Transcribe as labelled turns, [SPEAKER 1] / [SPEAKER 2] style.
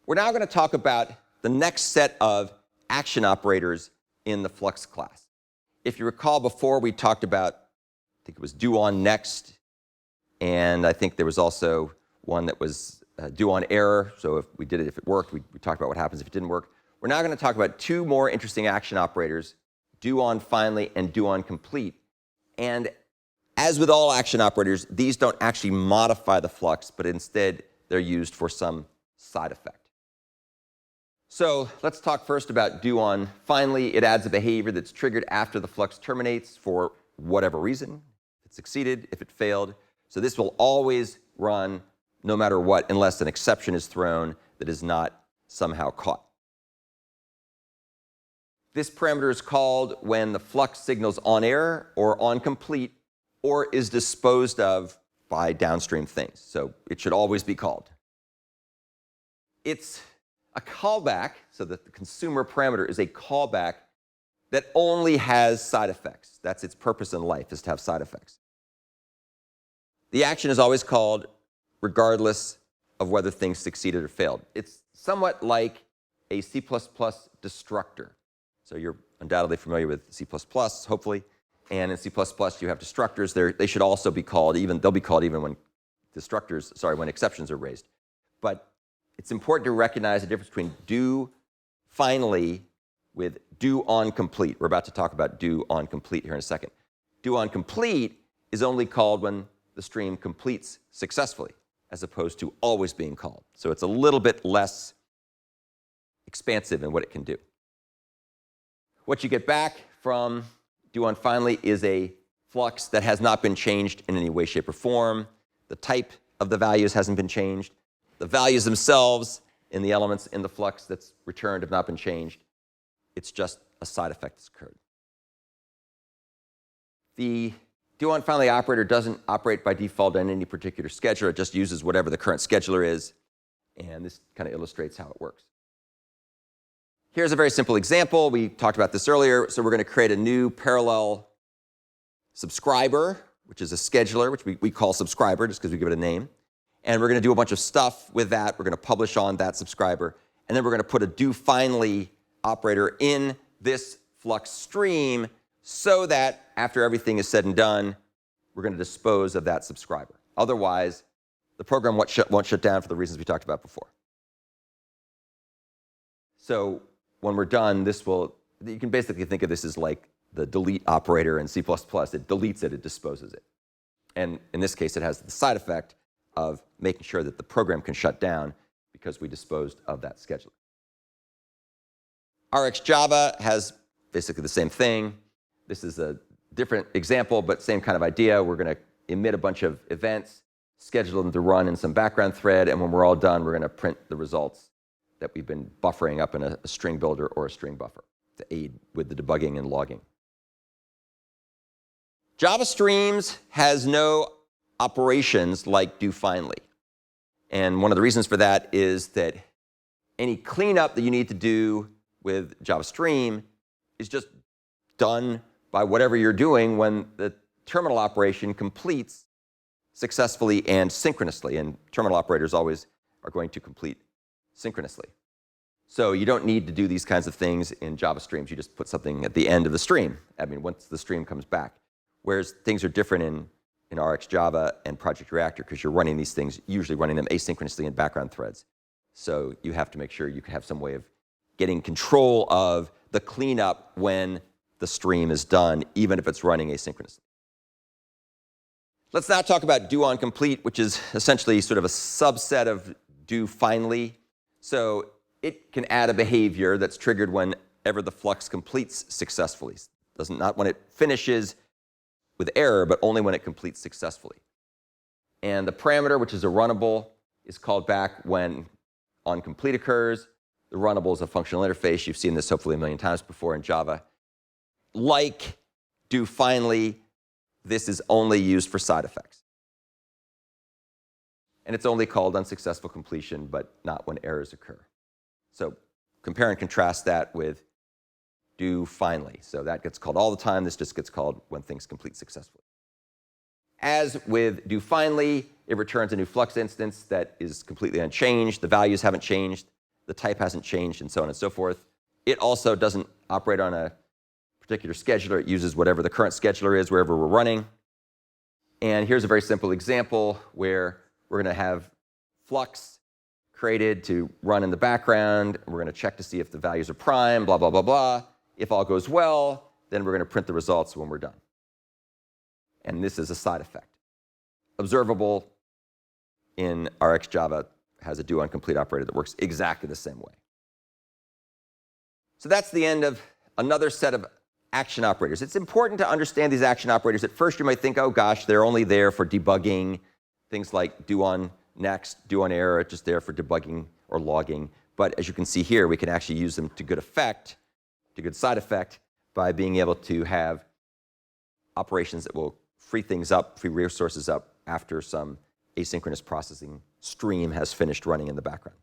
[SPEAKER 1] We're now going to talk about the next set of action operators in the Flux class. If you recall, before we talked about, I think it was doOnNext, and I think there was also one that was doOnError. So if we did it, if it worked, we talked about what happens if it didn't work. We're now going to talk about two more interesting action operators, doOnFinally and doOnComplete. And as with all action operators, these don't actually modify the Flux, but instead they're used for some side effect. So let's talk first about doOnFinally. It adds a behavior that's triggered after the Flux terminates for whatever reason. If it succeeded, if it failed. So this will always run no matter what, unless an exception is thrown that is not somehow caught. This parameter is called when the Flux signals onError or onComplete or is disposed of by downstream things. So it should always be called. It's a callback, so that the consumer parameter is a callback that only has side effects. That's its purpose in life, is to have side effects. The action is always called regardless of whether things succeeded or failed. It's somewhat like a C++ destructor. So you're undoubtedly familiar with C++, hopefully. And in C++, you have destructors. They should also be called, they'll be called even when when exceptions are raised. But it's important to recognize the difference between doFinally with doOnComplete. We're about to talk about doOnComplete here in a second. doOnComplete is only called when the stream completes successfully, as opposed to always being called. So it's a little bit less expansive in what it can do. What you get back from doOnFinally is a Flux that has not been changed in any way, shape, or form. The type of the values hasn't been changed. The values themselves in the elements in the Flux that's returned have not been changed. It's just a side effect that's occurred. The doOnFinally operator doesn't operate by default on any particular scheduler. It just uses whatever the current scheduler is. And this kind of illustrates how it works. Here's a very simple example. We talked about this earlier. So we're going to create a new parallel subscriber, which is a scheduler, which we call subscriber just because we give it a name. And we're going to do a bunch of stuff with that. We're going to publish on that subscriber. And then we're going to put a doFinally operator in this Flux stream so that after everything is said and done, we're going to dispose of that subscriber. Otherwise, the program won't shut down for the reasons we talked about before. So when we're done, you can basically think of this as like the delete operator in C++. It deletes it, it disposes it. And in this case, it has the side effect of making sure that the program can shut down because we disposed of that scheduler. RxJava has basically the same thing. This is a different example, but same kind of idea. We're going to emit a bunch of events, schedule them to run in some background thread, and when we're all done, we're going to print the results that we've been buffering up in a string builder or a string buffer to aid with the debugging and logging. Java Streams has no operations like doFinally. And one of the reasons for that is that any cleanup that you need to do with Java Stream is just done by whatever you're doing when the terminal operation completes successfully and synchronously. And terminal operators always are going to complete synchronously. So you don't need to do these kinds of things in Java Streams. You just put something at the end of the stream, once the stream comes back. Whereas things are different in RxJava and Project Reactor because you're running these things, usually running them asynchronously in background threads. So you have to make sure you can have some way of getting control of the cleanup when the stream is done, even if it's running asynchronously. Let's now talk about doOnComplete, which is essentially sort of a subset of doFinally. So it can add a behavior that's triggered whenever the Flux completes successfully. Not when it finishes with error, but only when it completes successfully. And the parameter, which is a runnable, is called back when onComplete occurs. The runnable is a functional interface. You've seen this hopefully a million times before in Java. Like doFinally, this is only used for side effects. And it's only called unsuccessful completion, but not when errors occur. So compare and contrast that with doFinally. So that gets called all the time. This just gets called when things complete successfully. As with doFinally, it returns a new Flux instance that is completely unchanged. The values haven't changed. the type hasn't changed, and so on and so forth. It also doesn't operate on a particular scheduler. It uses whatever the current scheduler is wherever we're running. And here's a very simple example where we're going to have Flux created to run in the background. We're going to check to see if the values are prime, blah, blah, blah, blah. If all goes well, then we're going to print the results when we're done. And this is a side effect. Observable in RxJava has a doOnComplete operator that works exactly the same way. So that's the end of another set of action operators. It's important to understand these action operators. At first, you might think, oh gosh, they're only there for debugging, things like doOnNext, doOnError, just there for debugging or logging. But as you can see here, we can actually use them to good effect, to good side effect, by being able to have operations that will free things up, free resources up after some asynchronous processing stream has finished running in the background.